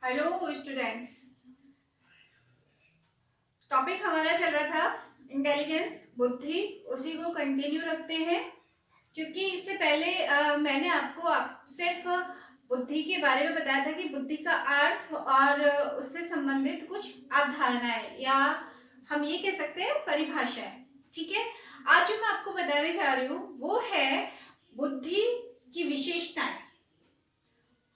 Hello students. Topic हमारा चल रहा था इंटेलिजेंस, बुद्धि। उसी को कंटिन्यू रखते हैं क्योंकि इससे पहले मैंने आपको सिर्फ बुद्धि के बारे में बताया था कि बुद्धि का अर्थ और उससे संबंधित कुछ अवधारणाएं या हम ये कह सकते हैं परिभाषाएं। ठीक है, आज जो मैं आपको बताने जा रही हूँ वो है बुद्धि की विशेषताएं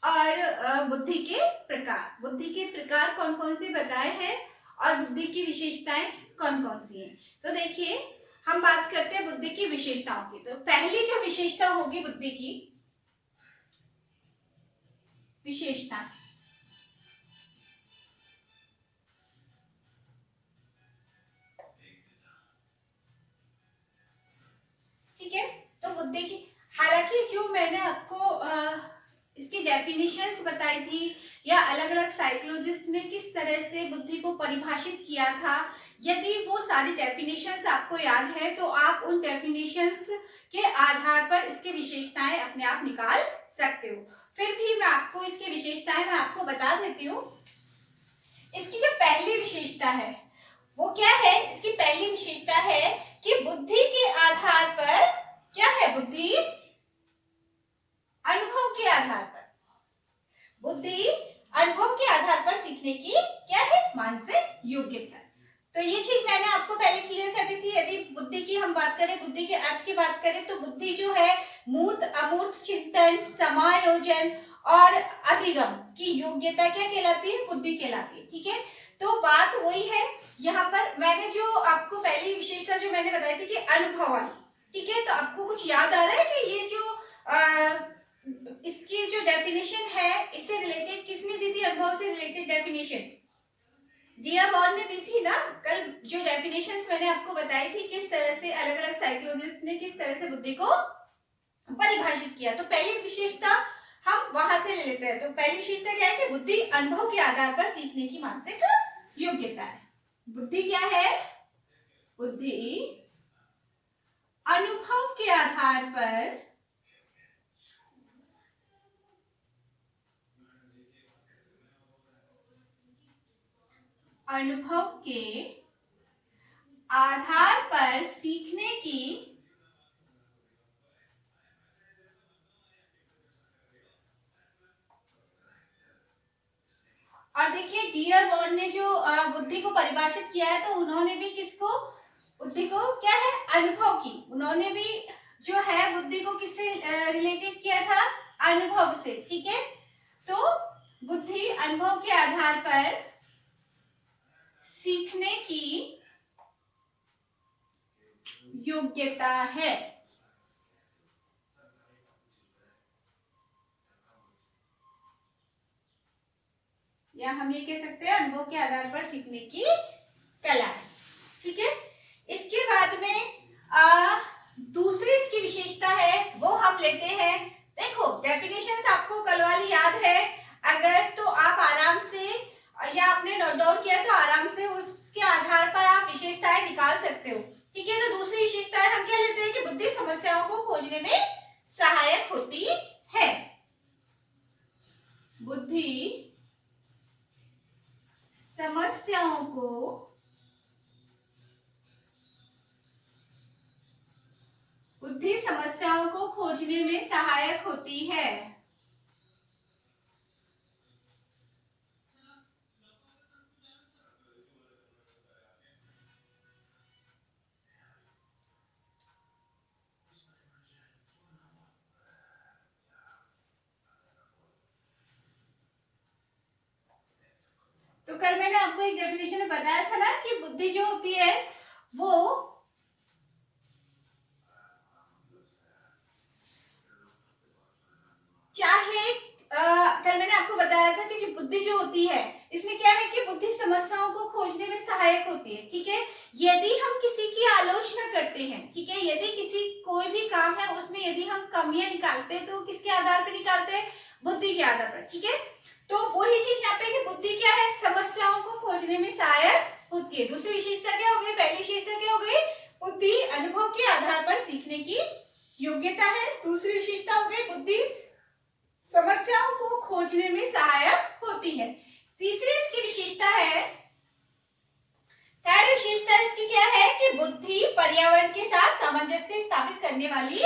और बुद्धि के प्रकार। बुद्धि के प्रकार कौन कौन से बताए हैं और बुद्धि की विशेषताएं कौन कौन सी हैं। तो देखिए, हम बात करते हैं बुद्धि की विशेषताओं की। तो पहली जो विशेषता होगी बुद्धि की विशेषता, ठीक है। तो बुद्धि की, हालांकि जो मैंने आपको इसकी डेफिनेशंस बताई थी या अलग अलग साइकोलॉजिस्ट ने किस तरह से बुद्धि को परिभाषित किया था, यदि वो सारी डेफिनेशंस आपको याद है तो आप उन डेफिनेशंस के आधार पर इसकी विशेषताएं अपने आप निकाल सकते हो। फिर भी मैं आपको इसकी विशेषताएं मैं आपको बता देती हूँ। इसकी जो पहली विशेषता है वो क्या है? इसकी पहली विशेषता है कि बुद्धि के आधार पर, क्या है बुद्धि? अनुभव के आधार पर। बुद्धि अनुभव के आधार पर सीखने की क्या है? मानसिक योग्यता। तो ये चीज मैंने आपको पहले क्लियर कर दी थी। यदि बुद्धि की हम बात करें, बुद्धि के अर्थ की बात करें, तो बुद्धि जो है मूर्त अमूर्त चिंतन, समायोजन और अधिगम की योग्यता क्या कहलाती है? बुद्धि कहलाती है। ठीक है, तो बात वही है। यहाँ पर मैंने जो आपको पहली विशेषता जो मैंने बताई थी कि अनुभव वाली, ठीक है, तो आपको कुछ याद आ रहा है कि ये जो इसकी जो डेफिनेशन है इससे रिलेटेड किसने दी थी? अनुभव से रिलेटेड डेफिनेशन डियाबॉर्न ने दी थी ना। कल जो डेफिनेशंस मैंने आपको बताई थी किस तरह से अलग अलग साइकोलॉजिस्ट ने किस तरह से बुद्धि को परिभाषित किया, तो पहली विशेषता हम वहां से ले लेते हैं। तो पहली विशेषता क्या है कि बुद्धि अनुभव के आधार पर सीखने की मानसिक योग्यता है। बुद्धि क्या है? बुद्धि अनुभव के आधार पर अनुभव के आधार पर सीखने की और देखिए डियरबॉर्न ने जो बुद्धि को परिभाषित किया है तो उन्होंने भी किसको? बुद्धि को क्या है? अनुभव की। उन्होंने भी जो है बुद्धि को किससे रिलेटेड किया था? अनुभव से। ठीक है, तो बुद्धि अनुभव के आधार पर सीखने की योग्यता है। या हम ये कह सकते हैं अनुभव के आधार पर सीखने की कला है। ठीक है, इसके बाद में दूसरी इसकी विशेषता है वो हम लेते हैं। देखो डेफिनेशंस आपको कल वाली याद है, अगर तो आप आराम से या आपने नोट डाउन किया तो आराम से उसके आधार पर आप विशेषताएं निकाल सकते हो। ठीक है, तो दूसरी विशेषताएं हम क्या लेते हैं कि बुद्धि समस्याओं को खोजने में सहायक होती है। बुद्धि समस्याओं को खोजने में सहायक होती है। तो कल मैंने आपको एक डेफिनेशन में बताया था ना कि बुद्धि जो होती है वो चाहे कल मैंने आपको बताया था कि जो बुद्धि जो होती है इसमें क्या है कि बुद्धि समस्याओं को खोजने में सहायक होती है। ठीक है, यदि हम किसी की आलोचना करते हैं, ठीक है, यदि किसी कोई भी काम है उसमें यदि हम कमियां निकालते हैं तो किसके आधार पर निकालते हैं? बुद्धि के आधार पर। ठीक है, तो वही चीज यहाँ पे कि बुद्धि क्या है? समस्याओं को खोजने में सहायक होती है। दूसरी विशेषता क्या हो गई? पहली विशेषता क्या हो गई? बुद्धि अनुभव के आधार पर सीखने की योग्यता है। दूसरी विशेषता हो गई बुद्धि समस्याओं को खोजने में सहायक होती है। तीसरी इसकी विशेषता है, थर्ड विशेषता इसकी क्या है कि बुद्धि पर्यावरण के साथ सामंजस्य स्थापित करने वाली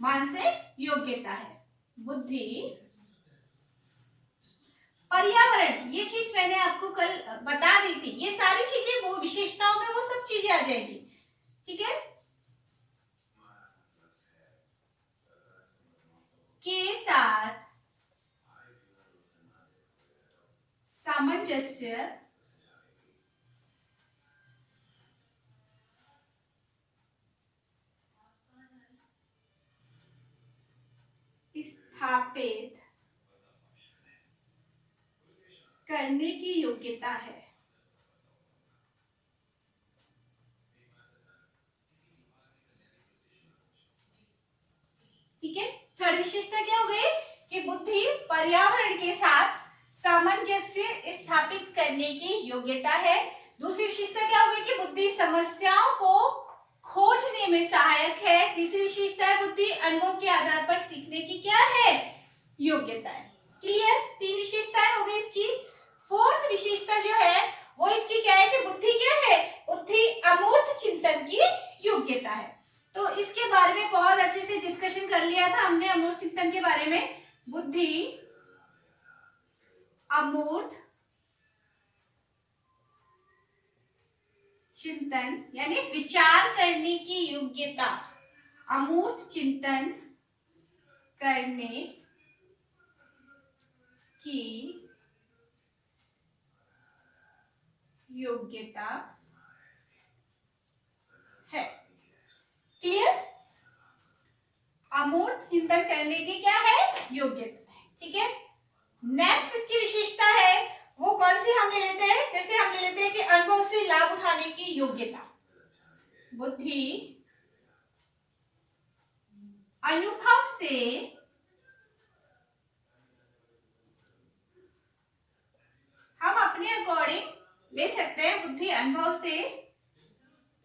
मानसिक योग्यता है। बुद्धि पर्यावरण, ये चीज मैंने आपको कल बता दी थी, ये सारी चीजें वो विशेषताओं में वो सब चीजें आ जाएंगी, ठीक है। के साथ सामंजस्य स्थापित करने की योग्यता है। ठीक है, थर्ड विशेषता क्या हो गई कि बुद्धि पर्यावरण के साथ सामंजस्य स्थापित करने की योग्यता है। दूसरी विशेषता क्या हो गई कि बुद्धि समस्याओं को खोजने में सहायक है। तीसरी विशेषता है बुद्धि अनुभव के आधार पर सीखने की क्या है, योग्यता है। क्लियर, तीन विशेषताएं हो गई इसकी। फोर्थ विशेषता जो है वो इसकी क्या है कि बुद्धि क्या है, बुद्धि अमूर्त चिंतन की योग्यता है। तो इसके बारे में बहुत अच्छे से डिस्कशन कर लिया था हमने अमूर्त चिंतन के बारे में। बुद्धि अमूर्त चिंतन यानी विचार करने की योग्यता, अमूर्त चिंतन करने की योग्यता है। क्लियर, अमूर्त चिंतन करने की क्या है, योग्यता है। ठीक है, नेक्स्ट इसकी विशेषता है वो कौन सी हम ले लेते हैं, जैसे हम ले लेते हैं कि अनुभव से लाभ उठाने की योग्यता। बुद्धि अनुभव से हम अपने अकॉर्डिंग ले सकते हैं, बुद्धि अनुभव से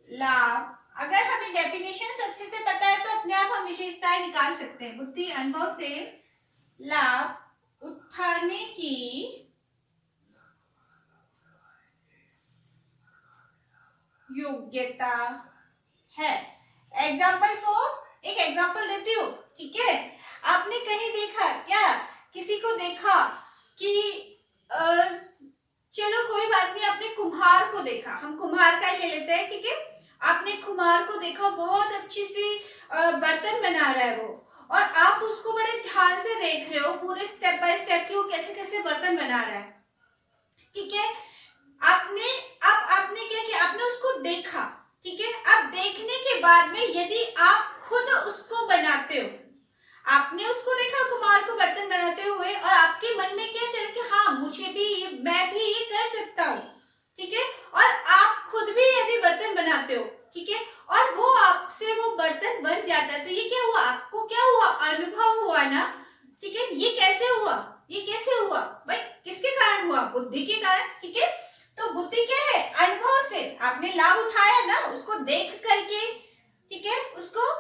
लाभ। अगर हमें डेफिनेशन अच्छे से पता है तो अपने आप हम विशेषताएं निकाल सकते हैं। बुद्धि अनुभव से लाभ उठाने की योग्यता है। एग्जाम्पल फॉर, एक एग्जाम्पल देती हूँ, ठीक है। आपने कहीं देखा क्या, किसी को देखा कि चलो कोई बात नहीं, आपने कुम्हार को देखा, हम कुम्हार का ही ले लेते हैं, ठीक है। आपने कुम्हार को देखा, बहुत अच्छी सी बर्तन बना रहा है वो, और आप उसको बड़े ध्यान से देख रहे हो पूरे स्टेप बाय स्टेप कि वो कैसे कैसे बर्तन बना रहा है, ठीक है। आपने क्या किया, आपने उसको देखा, ठीक है। अब देखने के बाद में यदि आप खुद उसको बनाते हो, आपने उसको देखा कुम्हार को बर्तन बनाते हुए, और आपके मन में क्या चला कि हाँ मुझे भी मैं भी ये कर सकता हूँ, ठीक है। और आप खुद भी यदि बर्तन बनाते हो, ठीक है, और वो आपसे वो बर्तन बन जाता है, तो ये क्या हुआ, आपको क्या हुआ, अनुभव हुआ ना, ठीक है। ये कैसे हुआ, ये कैसे हुआ भाई, किसके कारण हुआ, बुद्धि के कारण, ठीक है। तो बुद्धि क्या है, अनुभव से आपने लाभ उठाया ना, उसको देख करके, ठीक है, उसको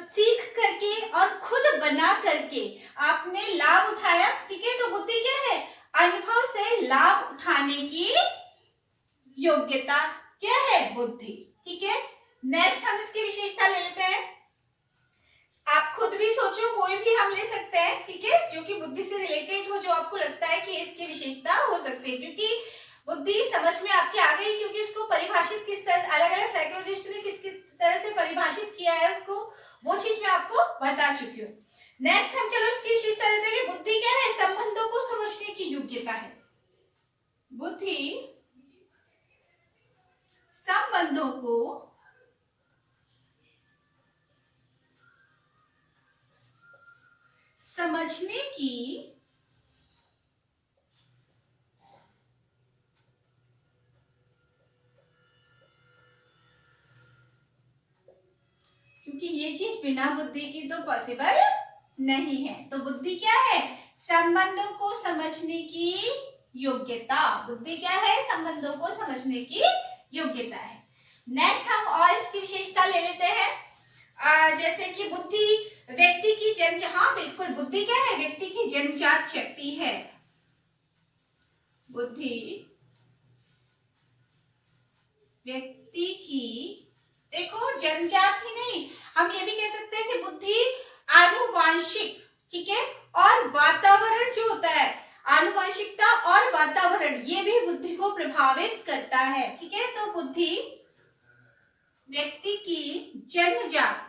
सीख करके और खुद बना करके आपने लाभ उठाया, ठीक है। तो बुद्धि क्या है, अनुभव से लाभ उठाने की योग्यता क्या है, बुद्धि, ठीक है। नेक्स्ट हम इसकी विशेषता ले लेते हैं। आप खुद भी सोचो, कोई भी हम ले सकते हैं, ठीक है, जो कि बुद्धि से रिलेटेड हो, जो आपको लगता है कि इसकी विशेषता हो सकती है, क्योंकि बुद्धि समझ में आपके आ गई, क्योंकि उसको परिभाषित किस तरह, अलग अलग साइकोलॉजिस्ट ने किस तरह से परिभाषित किया है उसको, वो चीज मैं आपको बता चुकी हूँ। नेक्स्ट हम चलो इसकी विशेषता लेते हैं कि बुद्धि क्या है, संबंधों को समझने की योग्यता है। बुद्धि संबंधों को समझने की क्योंकि ये चीज बिना बुद्धि की तो पॉसिबल नहीं है। तो बुद्धि क्या है, संबंधों को समझने की योग्यता। बुद्धि क्या है, संबंधों को समझने की योग्यता है। नेक्स्ट हम और इसकी विशेषता ले लेते हैं, जैसे कि बुद्धि व्यक्ति की जन्म, हाँ बिल्कुल, बुद्धि क्या है, व्यक्ति की जन्मजात शक्ति है। बुद्धि व्यक्ति की, देखो जन्मजात ही नहीं, हम ये भी कह सकते हैं कि बुद्धि आनुवांशिक, ठीक है, और वातावरण जो होता है, आनुवांशिकता और वातावरण ये भी बुद्धि को प्रभावित करता है, ठीक है। तो बुद्धि व्यक्ति की जन्मजात,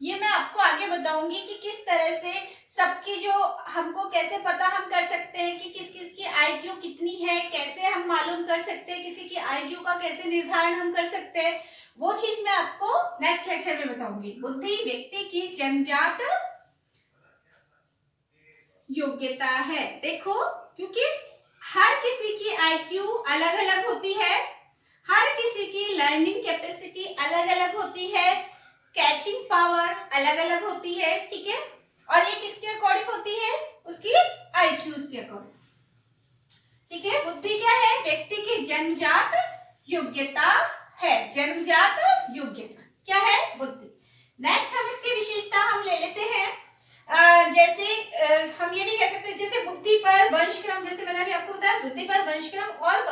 ये मैं आपको आगे बताऊंगी कि किस तरह से सबकी जो हमको कैसे पता हम कर सकते हैं कि किस किस की आईक्यू कितनी है, कैसे हम मालूम कर सकते हैं किसी की आईक्यू का कैसे निर्धारण हम कर सकते हैं, वो चीज मैं आपको नेक्स्ट लेक्चर में बताऊंगी। बुद्धि व्यक्ति की जन्मजात योग्यता है। देखो, क्योंकि हर किसी की आईक्यू अलग अलग होती है, हर किसी की लर्निंग कैपेसिटी अलग अलग होती है, कैचिंग पावर अलग अलग होती है, ठीक है, और ये किसके अकॉर्डिंग होती है, उसकी आईक्यूज के अकॉर्डिंग, ठीक है। बुद्धि क्या है, व्यक्ति की जन्मजात योग्यता है, जन्मजात योग्यता क्या है, बुद्धि। नेक्स्ट हम इसकी विशेषता हम ले लेते हैं, जैसे हम ये भी कह सकते हैं जैसे बुद्धि पर वंशक्रम, जैसे मैंने अभी आपको बताया बुद्धि पर वंशक्रम और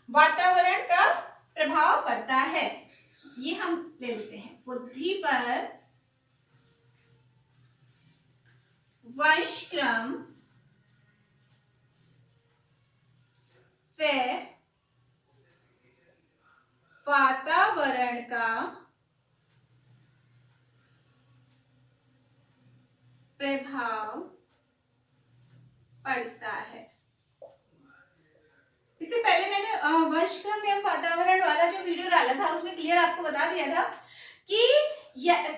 वातावरण का प्रभाव पड़ता है, ये हम ले लेते हैं। बुद्धि पर वंशक्रम व वातावरण का प्रभाव पड़ता है। इससे पहले मैंने वंशक्रम एवं वातावरण वाला जो वीडियो डाला था उसमें क्लियर आपको बता दिया था कि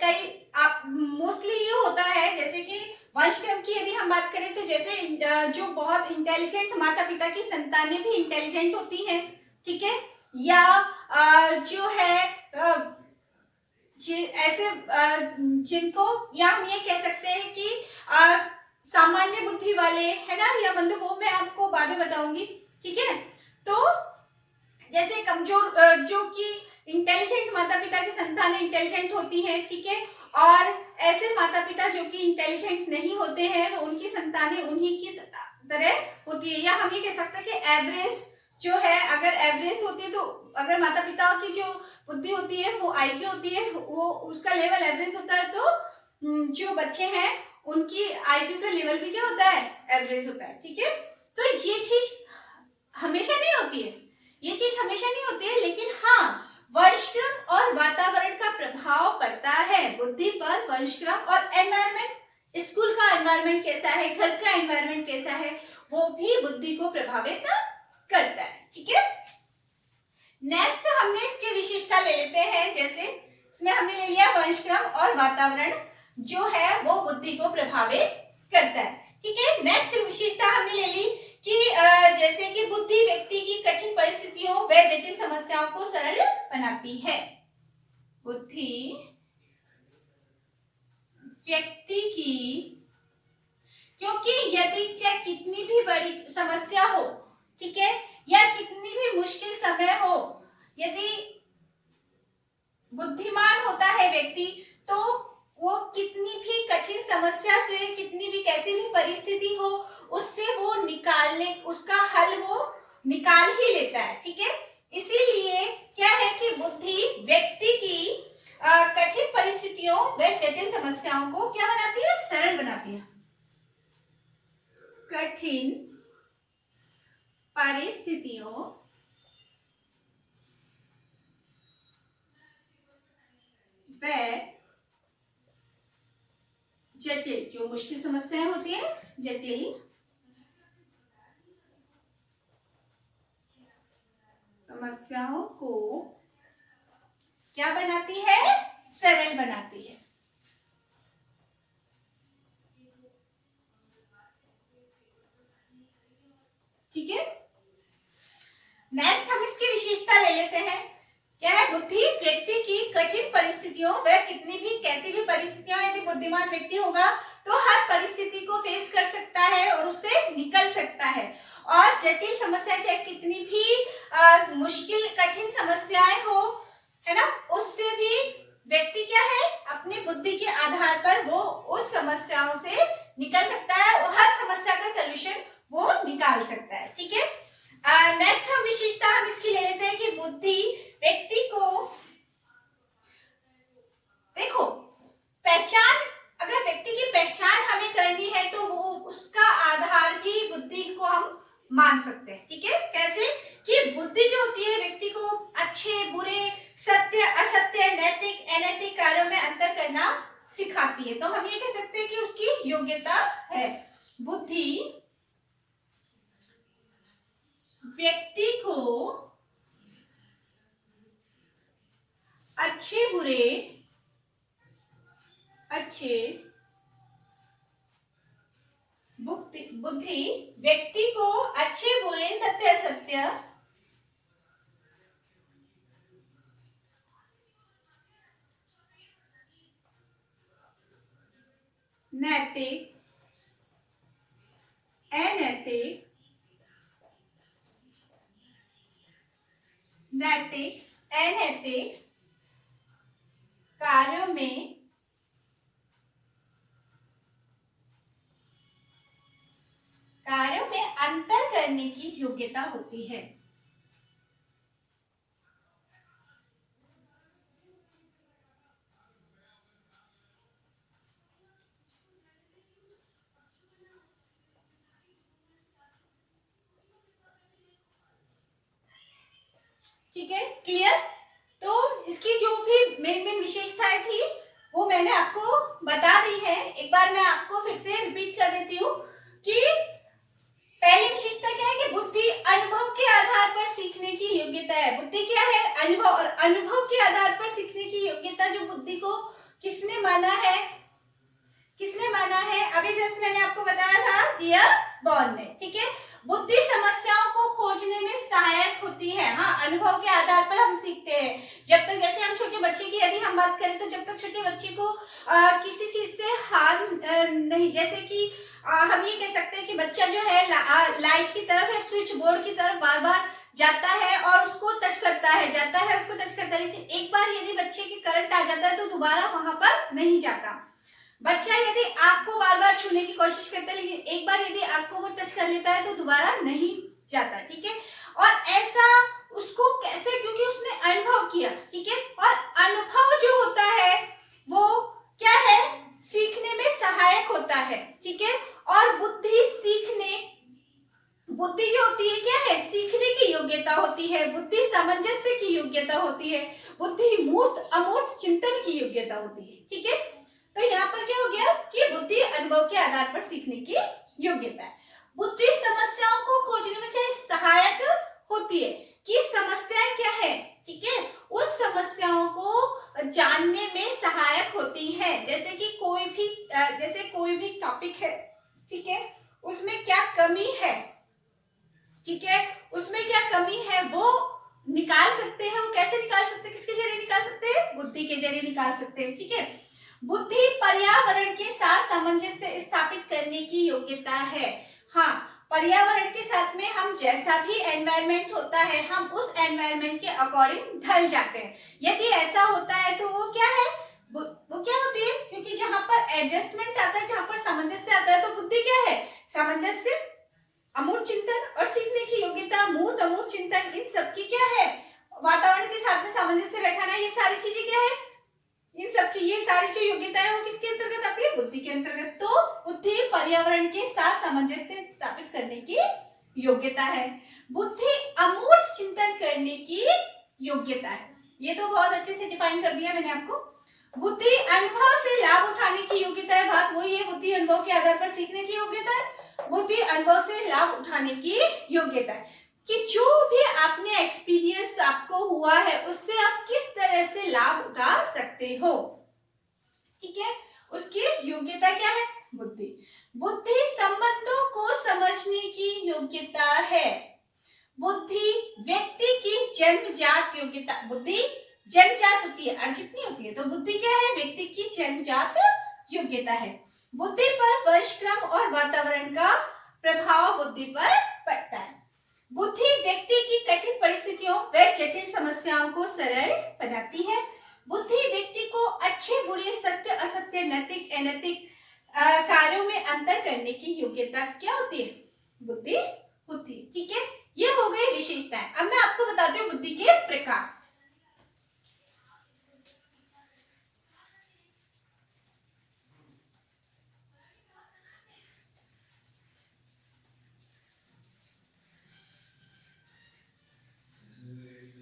कई आप मोस्टली ये होता है, जैसे कि वंशक्रम की यदि हम बात करें तो जैसे जो बहुत इंटेलिजेंट माता पिता की संतानें भी इंटेलिजेंट होती हैं, ठीक है, या जो है ऐसे जिनको, या हम ये कह सकते हैं कि सामान्य बुद्धि वाले है ना, या बंधु, वो मैं आपको बाद में बताऊंगी, ठीक है। तो जैसे कमजोर जो कि इंटेलिजेंट माता पिता की संतानें इंटेलिजेंट होती हैं, ठीक है, और ऐसे माता पिता जो कि इंटेलिजेंट नहीं होते हैं तो उनकी संतानें उन्हीं की तरह होती है, या हम ये कह सकते हैं कि एवरेज जो है, अगर एवरेज होती है तो अगर माता पिता की जो बुद्धि होती है वो आईक्यू होती है, वो उसका लेवल एवरेज होता है, तो जो बच्चे हैं उनकी आईक्यू का लेवल भी क्या होता है, एवरेज होता है, ठीक है। तो ये चीज हमेशा नहीं होती है, ये चीज हमेशा नहीं होती है, लेकिन हाँ वंशक्रम और वातावरण का प्रभाव पड़ता है बुद्धि पर। वंशक्रम और एनवायरमेंट, स्कूल का एनवायरमेंट कैसा है, घर का एनवायरमेंट कैसा है, वो भी बुद्धि को प्रभावित करता है, ठीक है। नेक्स्ट हमने इसकी विशेषता ले लेते हैं, जैसे इसमें हमने ले लिया वंशक्रम और वातावरण जो है वो बुद्धि को प्रभावित करता है, ठीक है। नेक्स्ट विशेषता हमने ले ली कि जैसे कि बुद्धि व्यक्ति की कठिन परिस्थितियों व जटिल समस्याओं को सरल बनाती है। बुद्धि व्यक्ति की, क्योंकि यदि चाहे कितनी भी बड़ी समस्या हो, ठीक है, या कितनी भी मुश्किल समय हो, यदि बुद्धिमान होता है व्यक्ति तो वो कितनी भी कठिन समस्या से, कितनी भी कैसी भी परिस्थिति हो, उससे वो निकालने, उसका हल वो निकाल ही लेता है, ठीक है। इसीलिए क्या है कि बुद्धि व्यक्ति की कठिन परिस्थितियों व जटिल समस्याओं को क्या बनाती है, सरल बनाती है। कठिन परिस्थितियों व जटिल, जो मुश्किल समस्याएं होती है, जटिल समस्याओं को क्या बनाती है, सरल बनाती है, ठीक है। नेक्स्ट हम इसकी विशेषता ले लेते हैं, क्या है, बुद्धि व्यक्ति की कठिन परिस्थितियों व कितनी भी कैसी भी परिस्थितियां, यदि बुद्धिमान व्यक्ति होगा तो हर परिस्थिति को फेस कर सकता है और उससे निकल सकता है, और जटिल समस्या चाहे कितनी भी मुश्किल कठिन समस्याएं हो, है ना, उससे भी व्यक्ति क्या है, अपनी बुद्धि के आधार पर वो उस समस्याओं से निकल सकता है और हर समस्या आती है, तो हम ये कह सकते हैं कि उसकी योग्यता है। बुद्धि व्यक्ति को अच्छे बुरे बुद्धि व्यक्ति को अच्छे बुरे सत्य असत्य नैतिक अनैतिक कार्यों में अंतर करने की योग्यता होती है। ठीक है, क्लियर? तो इसकी जो भी मेन विशेषताएं थी वो मैंने आपको बता दी है। एक बार मैं आपको फिर से रिपीट कर देती हूँ कि पहली विशेषता क्या है कि बुद्धि अनुभव के आधार पर सीखने की योग्यता है। बुद्धि क्या है? अनुभव, और अनुभव के आधार पर सीखने की योग्यता जो बुद्धि को किसने माना है? अभी जैसे मैंने आपको बताया था गियरबॉर्न ने। ठीक है, बुद्धि समस्याओं को खोजने में सहायक होती है। हाँ, अनुभव के आधार पर हम सीखते हैं। जब तक, जैसे हम छोटे बच्चे की यदि हम बात करें तो जब तक छोटे बच्चे को किसी चीज से हार नहीं, जैसे कि हम ये कह सकते हैं कि बच्चा जो है लाइट की तरफ या स्विच बोर्ड की तरफ बार बार जाता है और उसको टच करता है, लेकिन एक बार यदि बच्चे की करंट आ जाता है तो दोबारा वहां पर नहीं जाता। बच्चा यदि आग को बार बार छूने की कोशिश करता है, लेकिन एक बार यदि आग को वो टच कर लेता है तो दोबारा नहीं जाता। ठीक है, और ऐसा उसको कैसे? क्योंकि उसने अनुभव किया। ठीक है, और अनुभव जो होता है वो क्या है? सीखने में सहायक होता है। ठीक है, और बुद्धि जो होती है क्या है? सीखने की योग्यता होती है। बुद्धि सामंजस्य की योग्यता होती है। बुद्धि मूर्त अमूर्त चिंतन की योग्यता होती है। ठीक है, तो यहाँ पर क्या हो गया कि बुद्धि अनुभव के आधार पर सीखने की योग्यता है। बुद्धि समस्याओं को खोजने में सहायक होती है कि समस्याएं क्या है। ठीक है, उन समस्याओं को जानने में सहायक होती है। जैसे कि कोई भी टॉपिक है, ठीक है, उसमें क्या कमी है, ठीक है, उसमें क्या कमी है वो निकाल सकते हैं। वो कैसे निकाल सकते हैं? किसके जरिए निकाल सकते हैं? बुद्धि के जरिए निकाल सकते हैं। ठीक है, बुद्धि पर्यावरण के साथ सामंजस्य स्थापित करने की योग्यता है। हाँ, पर्यावरण के साथ में हम जैसा भी एनवायरनमेंट होता है हम उस एनवायरनमेंट के अकॉर्डिंग ढल जाते हैं। यदि ऐसा होता है तो वो क्या है? वो क्या होती है? क्योंकि जहां पर एडजस्टमेंट आता है, जहां पर सामंजस्य आता है, तो बुद्धि क्या है? सामंजस्य, अमूर्त चिंतन और सीखने की योग्यता, मूर्त अमूर्त चिंतन, इन सब की क्या है? वातावरण के साथ में सामंजस्य बैठाना, ये सारी चीजें क्या है? इन सब की ये सारी जो योग्यता है वो किसके अंतर्गत आती है? बुद्धि के अंतर्गत। तो बुद्धि पर्यावरण के साथ सामंजस्य स्थापित करने की योग्यता है। बुद्धि अमूर्त चिंतन करने की योग्यता है। ये तो बहुत अच्छे से डिफाइन कर दिया मैंने आपको। बुद्धि अनुभव से लाभ उठाने की योग्यता है। बात वही है, बुद्धि अनुभव के आधार पर सीखने की योग्यता है। बुद्धि अनुभव से लाभ उठाने की योग्यता है कि जो भी आपने एक्सपीरियंस आपको हुआ है उससे आप किस तरह से लाभ उठा सकते हो। ठीक है, उसकी योग्यता क्या है? बुद्धि। बुद्धि संबंधों को समझने की योग्यता है। बुद्धि व्यक्ति की जन्मजात योग्यता। बुद्धि जन्मजात होती है, अर्जित नहीं होती है। तो बुद्धि क्या है? व्यक्ति की जन्मजात योग्यता है। बुद्धि पर वंशक्रम और वातावरण का प्रभाव बुद्धि पर पड़ता है। बुद्धि व्यक्ति की कठिन परिस्थितियों व जटिल समस्याओं को सरल बनाती है। बुद्धि व्यक्ति को अच्छे बुरे, सत्य असत्य, नैतिक अनैतिक कार्यों में अंतर करने की योग्यता क्या होती है? बुद्धि होती है। ठीक है, ये हो गई विशेषताएं। अब मैं आपको बताती हूँ बुद्धि के प्रकार।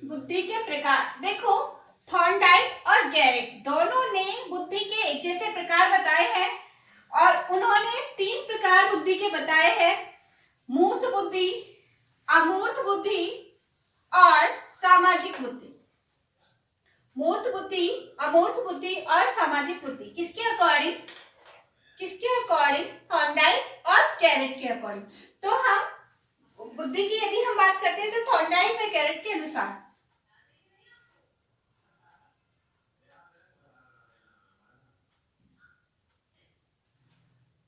बुद्धि के प्रकार देखो, थॉर्नडाइक और गैरिक दोनों ने बुद्धि के एक जैसे प्रकार बताए मूर्त बुद्धि, अमूर्त बुद्धि और सामाजिक बुद्धि किसके अकॉर्डिंग, थॉर्नडाइक और गैरेट के अकॉर्डिंग। तो हम बुद्धि की यदि हम बात करते हैं तो थॉर्नडाइक व गैरेट के अनुसार,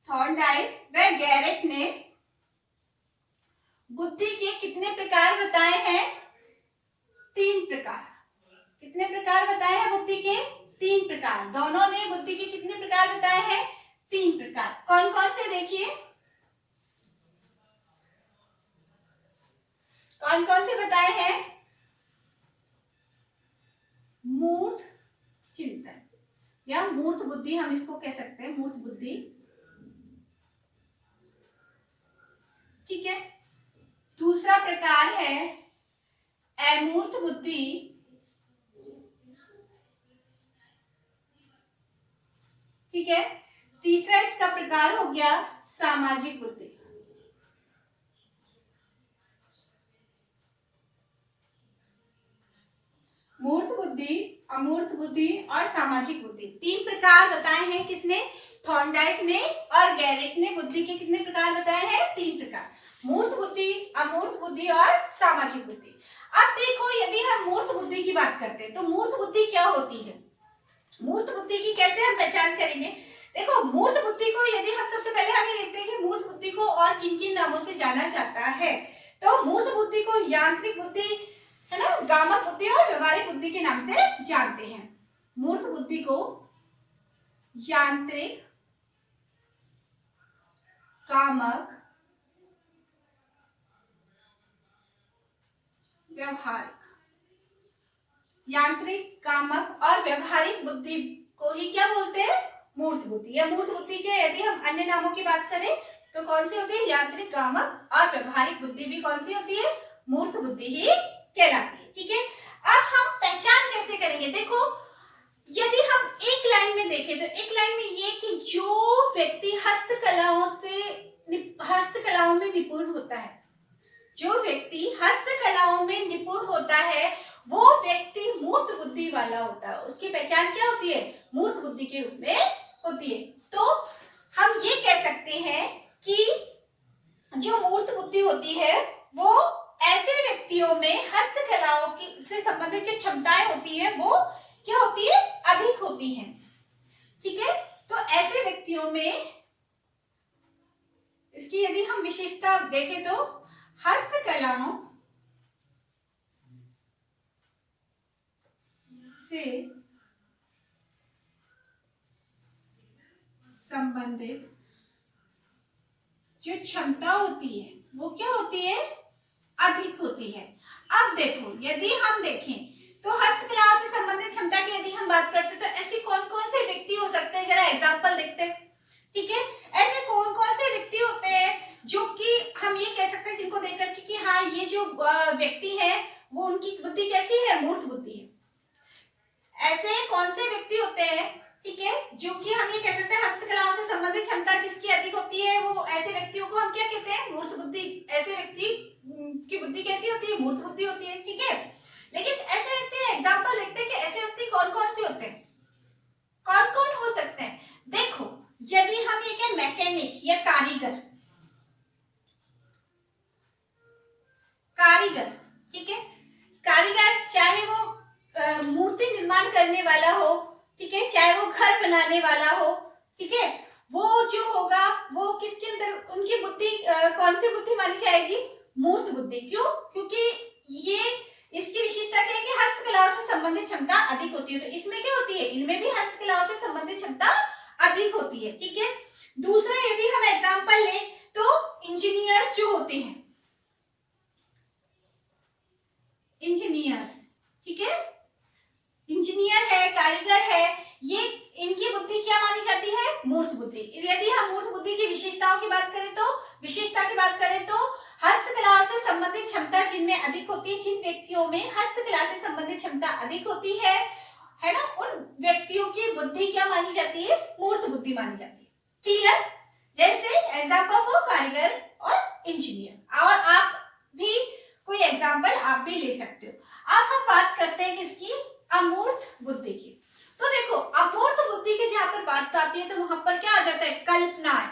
थॉर्नडाइक व गैरेट ने बुद्धि के कितने प्रकार बताए हैं, 3 प्रकार। कितने प्रकार बताए हैं बुद्धि के, 3 प्रकार। दोनों ने बुद्धि के कितने प्रकार बताए हैं, 3 प्रकार। कौन कौन से देखिए, कौन कौन से बताए हैं, मूर्त चिंतन या मूर्त बुद्धि, हम इसको कह सकते हैं मूर्त बुद्धि, ठीक है। दूसरा प्रकार है अमूर्त बुद्धि, ठीक है। तीसरा इसका प्रकार हो गया सामाजिक बुद्धि। मूर्त बुद्धि, अमूर्त बुद्धि और सामाजिक बुद्धि, 3 प्रकार बताए हैं किसने, थॉर्नडाइक ने और गैरेट ने। बुद्धि के कितने प्रकार बताए हैं, 3 प्रकार, मूर्त बुद्धि, अमूर्त बुद्धि और सामाजिक बुद्धि। अब देखो यदि हम मूर्त बुद्धि की बात करते हैं तो मूर्त बुद्धि क्या होती है, मूर्त बुद्धि की कैसे हम पहचान करेंगे। देखो मूर्त बुद्धि को यदि हम सबसे पहले हम ये देखते हैं कि मूर्त बुद्धि को और किन किन नामों से जाना जाता है। तो मूर्त बुद्धि को यांत्रिक बुद्धि, है ना, गामक बुद्धि और व्यवहारिक बुद्धि के नाम से जानते हैं। मूर्त बुद्धि को यांत्रिक, कामक, व्यवहारिक, यांत्रिक, कामक और व्यवहारिक बुद्धि को ही क्या बोलते हैं, मूर्त बुद्धि। या मूर्त बुद्धि के यदि हम अन्य नामों की बात करें तो कौन सी होती है, यांत्रिक, कामक और व्यवहारिक बुद्धि भी कौन सी होती है, मूर्त बुद्धि ही कहलाती है, ठीक है। अब हम पहचान कैसे करेंगे, देखो यदि हम एक लाइन में देखें तो एक लाइन में ये कि जो व्यक्ति हस्तकलाओं में निपुण होता है, जो व्यक्ति हस्तकलाओं में निपुण होता है वो व्यक्ति मूर्त बुद्धि वाला होता है। उसकी पहचान क्या होती है, मूर्त बुद्धि के रूप में होती है। तो हम ये कह सकते हैं कि जो मूर्त बुद्धि होती है वो ऐसे व्यक्तियों में हस्तकलाओं की से संबंधित जो क्षमताएं होती है वो क्या होती है, अधिक होती हैं, ठीक है। तो ऐसे व्यक्तियों में इसकी यदि हम विशेषता देखें तो हस्तकलाओं से संबंधित जो क्षमता होती है वो क्या होती है, अधिक होती है। अब देखो यदि हम देखें तो हस्तकला से संबंधित क्षमता की यदि हम बात करते तो ऐसे कौन कौन से व्यक्ति हो सकते हैं, जरा एग्जांपल देखते हैं, ठीक है। ऐसे कौन कौन से व्यक्ति होते हैं जो कि हम ये कह सकते हैं जिनको देख करके कि हाँ ये जो व्यक्ति है वो उनकी बुद्धि कैसी है, मूर्त बुद्धि है। ऐसे कौन से व्यक्ति होते हैं, ठीक है, जो कि हम ये कह सकते हैं हस्तकलाओं से संबंधित क्षमता जिसकी अधिक होती है, वो ऐसे व्यक्तियों को हम क्या कहते हैं, मूर्त बुद्धि। ऐसे व्यक्ति की बुद्धि कैसी होती है, मूर्त बुद्धि होती है, ठीक है। लेकिन ऐसे व्यक्ति एग्जांपल देखते हैं कि ऐसे व्यक्ति कौन कौन से होते हैं, कौन कौन हो सकते हैं। देखो यदि हम ये कहें मैकेनिक या कारीगर, ठीक है, कारीगर चाहे वो मूर्ति निर्माण करने वाला हो, ठीक है, चाहे वो घर बनाने वाला हो, ठीक है, वो जो होगा वो किसके अंदर उनकी बुद्धि कौन सी बुद्धि मानी जाएगी, मूर्त बुद्धि। क्यों, क्योंकि ये इसकी विशेषता क्या है कि हस्तकलाओं से संबंधित क्षमता अधिक होती है। तो इसमें क्या होती है, इनमें भी हस्तकलाओं से संबंधित क्षमता अधिक होती है, ठीक है। दूसरा यदि हम एग्जाम्पल लें तो इंजीनियर्स जो होते हैं, इंजीनियर्स, ठीक है, इंजीनियर है, कारीगर है, ये इनकी बुद्धि क्या मानी जाती है, मूर्त बुद्धि। यदि हम मूर्त बुद्धि की विशेषताओं की बात करें तो हस्तकला से संबंधित क्षमता जिनमें अधिक होती है, जिन व्यक्तियों में हस्तकला से संबंधित क्षमता अधिक होती है ना, उन व्यक्तियों की बुद्धि क्या मानी जाती है, मूर्त बुद्धि मानी जाती है। क्लियर, जैसे एग्जाम्पल वो कारीगर और इंजीनियर, और आप भी कोई एग्जाम्पल आप भी ले सकते हो। अब हम बात करते हैं किसकी, अमूर्त बुद्धि की। तो देखो अमूर्त बुद्धि की जहां पर बात आती है तो वहां पर क्या आ जाता है, कल्पनाएं।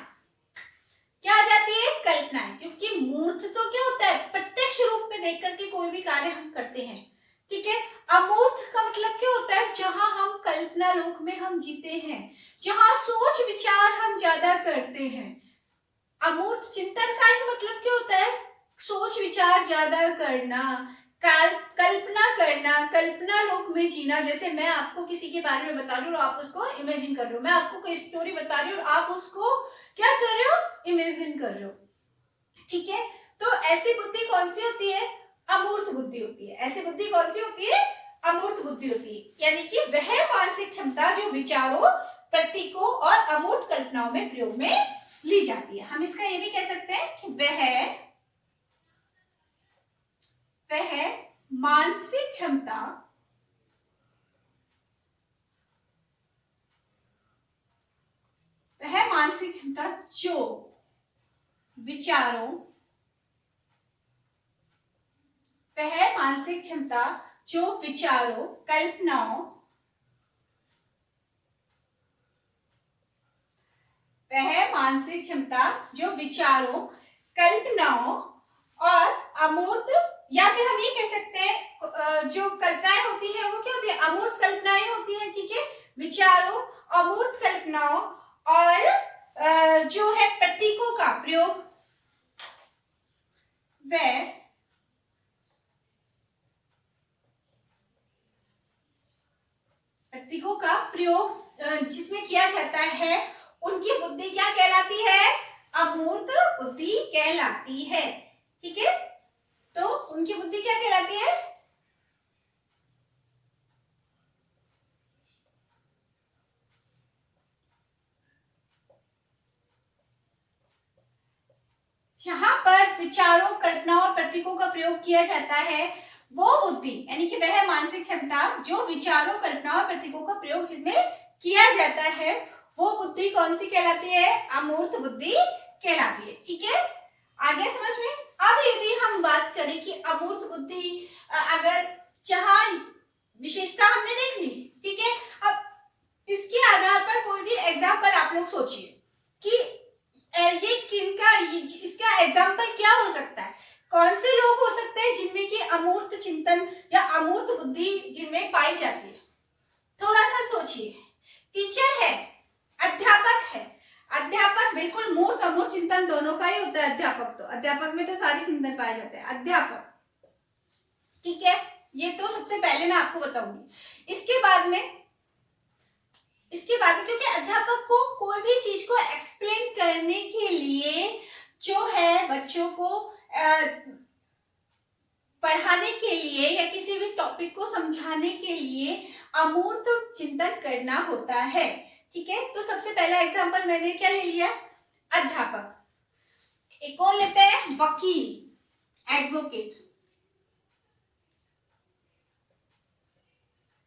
क्या आ जाती है, कल्पनाएं। क्योंकि मूर्त तो क्या होता है, प्रत्यक्ष रूप में देख करके कोई भी कार्य हम करते हैं, ठीक है। अमूर्त का मतलब क्या होता है, जहां हम कल्पना लोक में हम जीते हैं, जहां सोच विचार हम ज्यादा करते हैं। अमूर्त चिंतन का ही मतलब क्या होता है, सोच विचार ज्यादा करना, कल्पना करना, कल्पना लोक में जीना। जैसे मैं आपको किसी के बारे में बता रही हूँ और आप उसको इमेजिन कर रहे हो, मैं आपको कोई स्टोरी बता रही हूँ और आप उसको क्या कर रहे हो, इमेजिन कर रहे हो, ठीक है। तो ऐसी बुद्धि कौन सी होती है, अमूर्त बुद्धि होती है। ऐसी बुद्धि कौन सी होती है, अमूर्त बुद्धि होती है। यानी कि वह मानसिक क्षमता जो विचारों, प्रतीकों और अमूर्त कल्पनाओं में प्रयोग में ली जाती है। हम इसका ये भी कह सकते हैं कि वह मानसिक क्षमता जो विचारों, वह मानसिक क्षमता जो विचारों, कल्पनाओं, वह मानसिक क्षमता जो विचारों, कल्पनाओं और अमूर्त, या फिर हम ये कह सकते हैं जो कल्पनाएं होती है वो क्या होती है, अमूर्त कल्पनाएं होती है, ठीक है। विचारों, अमूर्त कल्पनाओं और जो है प्रतीकों का प्रयोग, वह प्रतीकों का प्रयोग जिसमें किया जाता है, उनकी बुद्धि क्या कहलाती है, अमूर्त बुद्धि कहलाती है, ठीक है। तो उनकी बुद्धि क्या कहलाती है, जहां पर विचारों, कल्पनाओं और प्रतीकों का प्रयोग किया जाता है, वो बुद्धि यानी कि वह मानसिक क्षमता जो विचारों, कल्पनाओं और प्रतीकों का प्रयोग जिसमें किया जाता है, वो बुद्धि कौन सी कहलाती है, अमूर्त बुद्धि कहलाती है, ठीक है। आगे समझ में। अब यदि हम बात करें कि अमूर्त बुद्धि अगर जहां विशेषता हमने देख ली, ठीक है। अब इसके आधार पर कोई भी एग्जाम्पल आप लोग सोचिए कि ये किनका, इसका एग्जाम्पल क्या हो सकता है, कौन से लोग हो सकते हैं जिनमें की अमूर्त चिंतन या अमूर्त बुद्धि जिनमें पाई जाती है। थोड़ा सा सोचिए, टीचर है, अध्यापक है। अध्यापक बिल्कुल मूर्त अमूर्त चिंतन दोनों का ही होता है। अध्यापक में तो सारी चिंतन पाए जाते हैं, अध्यापक, ठीक है। ये तो सबसे पहले मैं आपको बताऊंगी। इसके बाद क्योंकि अध्यापक को कोई भी चीज को एक्सप्लेन करने के लिए जो है, बच्चों को पढ़ाने के लिए या किसी भी टॉपिक को समझाने के लिए अमूर्त चिंतन करना होता है, ठीक है। तो सबसे पहला एग्जांपल मैंने क्या ले लिया, अध्यापक। एक और लेते हैं वकील, एडवोकेट।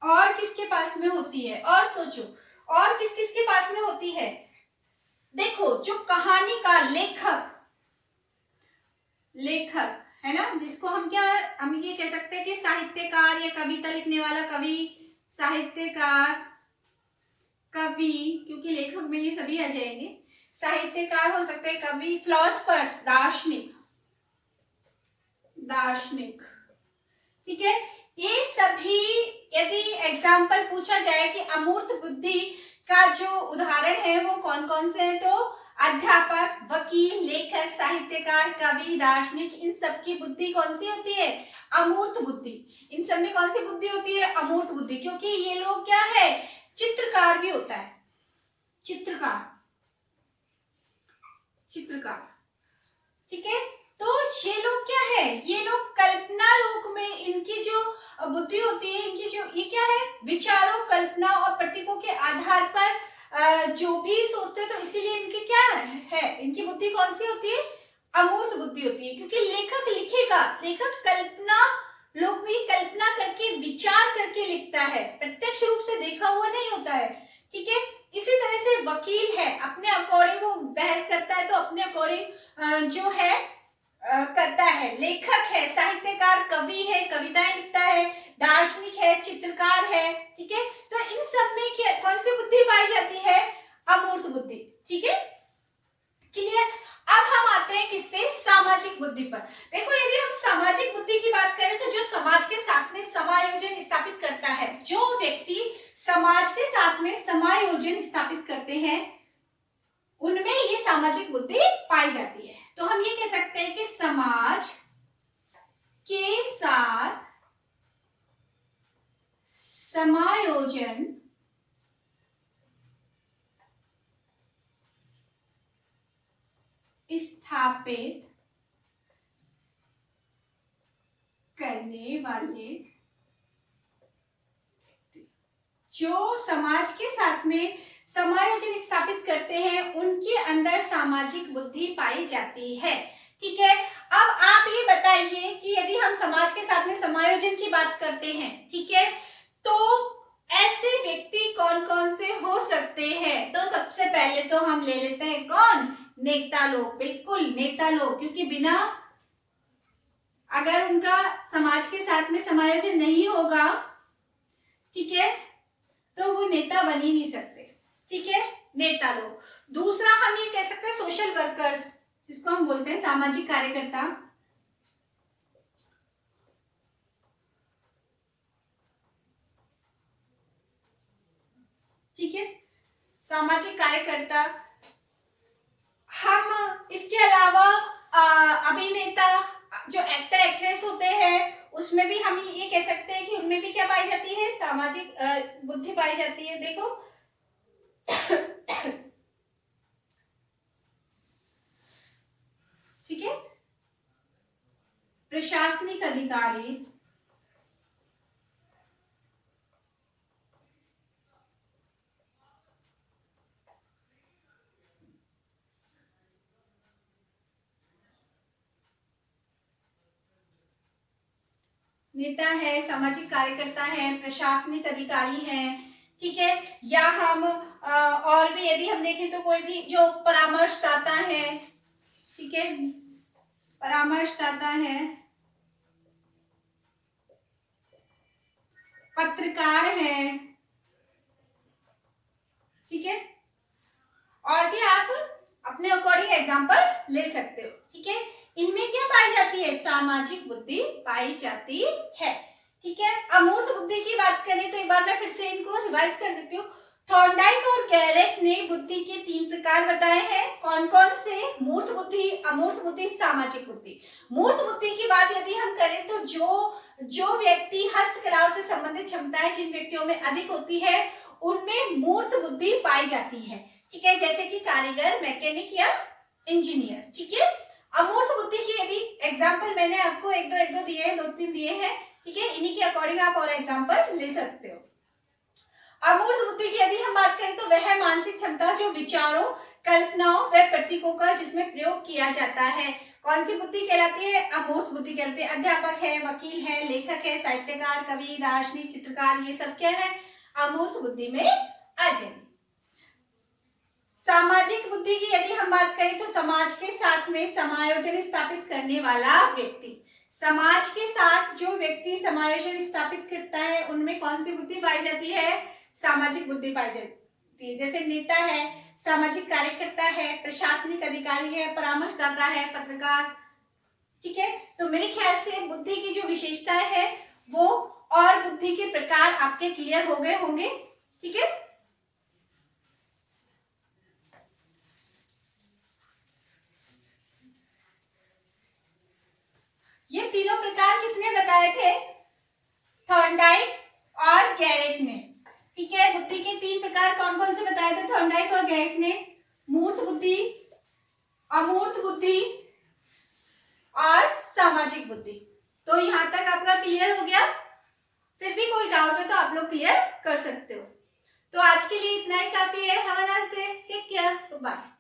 और किसके पास में होती है, और सोचो और किस किस के पास में होती है। देखो जो कहानी का लेखक है ना, जिसको हम ये कह सकते हैं कि साहित्यकार या कविता लिखने वाला कवि, साहित्यकार, कवि, क्योंकि लेखक में ये सभी आ जाएंगे। साहित्यकार हो सकते हैं, कवि, फिलोसफर्स, दार्शनिक, ठीक है। ये सभी यदि एग्जाम्पल पूछा जाए कि अमूर्त बुद्धि का जो उदाहरण है वो कौन कौन से हैं, तो अध्यापक, वकील, लेखक, साहित्यकार, कवि, दार्शनिक, इन सब की बुद्धि कौन सी होती है, अमूर्त बुद्धि। इन सब में कौन सी बुद्धि होती है, अमूर्त बुद्धि। क्योंकि ये लोग क्या है, चित्रकार भी होता है, चित्रकार, ठीक है। तो ये लोग क्या है, ये लोग कल्पना लोक में, इनकी जो बुद्धि होती है, इनकी जो ये क्या है, विचारों, कल्पना और प्रतीकों के आधार पर जो भी सोचते हैं, तो इसीलिए इनकी क्या है, इनकी बुद्धि कौन सी होती है, अमूर्त बुद्धि होती है। क्योंकि लेखक लिखेगा, लेखक कल्पना लोक में कल्पना करके, विचार करके लिखता है, प्रत्यक्ष रूप से देखा हुआ नहीं होता है, ठीक है। इसी तरह से वकील है, अपने अकॉर्डिंग वो बहस करता है, तो अपने अकॉर्डिंग जो है करता है। लेखक है, साहित्यकार, कवि है, कविताएं लिखता है। दार्शनिक है, चित्रकार है, व्यक्ति समाज के साथ में समायोजन स्थापित करते हैं उनमें ये सामाजिक बुद्धि पाई जाती है। तो हम ये कह सकते हैं कि समाज के साथ समायोजन स्थापित करने वाले, जो समाज के साथ में समायोजन स्थापित करते हैं उनके अंदर सामाजिक बुद्धि पाई जाती है। ठीक है, अब आप ये बताइए कि यदि हम समाज के साथ में समायोजन की बात करते हैं, ठीक है, तो ऐसे व्यक्ति कौन कौन से हो सकते हैं? तो सबसे पहले तो हम ले लेते हैं कौन? नेता लोग। बिल्कुल नेता लोग, क्योंकि बिना अगर उनका समाज के साथ में समायोजन नहीं होगा, ठीक है, तो वो नेता बन ही नहीं सकते। ठीक है, नेता लोग। दूसरा हम ये कह सकते हैं सोशल वर्कर्स, जिसको हम बोलते हैं सामाजिक कार्यकर्ता। ठीक है, सामाजिक कार्यकर्ता। हम इसके अलावा अभिनेता, जो एक्टर एक्ट्रेस होते हैं, उसमें भी हम ये कह सकते हैं कि उनमें भी क्या पाई जाती है? सामाजिक बुद्धि पाई जाती है। देखो ठीक है, प्रशासनिक अधिकारी, नेता है, सामाजिक कार्यकर्ता है, प्रशासनिक अधिकारी है। ठीक है, या हम और भी यदि हम देखें तो कोई भी जो परामर्शदाता है, ठीक है, परामर्शदाता है, पत्रकार है, ठीक है, और भी आप अपने अकॉर्डिंग एग्जांपल ले सकते हो। ठीक है, इनमें क्या पाई जाती है? सामाजिक बुद्धि पाई जाती है। ठीक है, अमूर्त बुद्धि की बात करें तो एक बार मैं फिर से इनको रिवाइज कर देती हूँ। थॉर्नडाइक और गैरेट ने बुद्धि के 3 प्रकार बताए हैं। कौन कौन से? मूर्त बुद्धि, अमूर्त बुद्धि, सामाजिक बुद्धि। मूर्त बुद्धि की बात यदि हम करें तो जो व्यक्ति हस्तकला से संबंधित क्षमताएं जिन व्यक्तियों में अधिक होती है उनमें मूर्त बुद्धि पाई जाती है। ठीक है, जैसे कि कारीगर, मैकेनिक या इंजीनियर। ठीक है, अमूर्त बुद्धि की यदि एग्जाम्पल मैंने आपको एक दो दिए हैं, 2-3 दिए हैं। ठीक है, इन्हीं के अकॉर्डिंग आप और एग्जाम्पल ले सकते हो। अमूर्त बुद्धि की यदि हम बात करें तो वह मानसिक क्षमता जो विचारों, कल्पनाओं व प्रतीकों का जिसमें प्रयोग किया जाता है। कौन सी बुद्धि कहलाती है? अमूर्त बुद्धि कहलाती है। अध्यापक है, वकील है, लेखक है, साहित्यकार, कवि, दार्शनिक, चित्रकार, ये सब क्या है? अमूर्त बुद्धि में आ जाएंगे। सामाजिक बुद्धि की यदि हम बात करें तो समाज के साथ में समायोजन स्थापित करने वाला व्यक्ति। समाज के साथ जो व्यक्ति समायोजन स्थापित करता है उनमें कौन सी बुद्धि पाई जाती है? सामाजिक बुद्धि पाई जाती है। जैसे नेता है, सामाजिक कार्यकर्ता है, प्रशासनिक अधिकारी है, परामर्शदाता है, पत्रकार। ठीक है, तो मेरे ख्याल से बुद्धि की जो विशेषताएं है वो और बुद्धि के प्रकार आपके क्लियर हो गए होंगे। ठीक है, ये तीनों प्रकार किसने बताए थे? थॉर्नडाइक और गैरेट ने। ठीक है, बुद्धि के 3 प्रकार कौन कौन से बताए थे थॉर्नडाइक और गैरेट ने? मूर्त बुद्धि, अमूर्त बुद्धि और सामाजिक बुद्धि। तो यहां तक आपका क्लियर हो गया? फिर भी कोई डाउट है तो आप लोग क्लियर कर सकते हो। तो आज के लिए इतना ही काफी है। Have a nice day, take care, bye.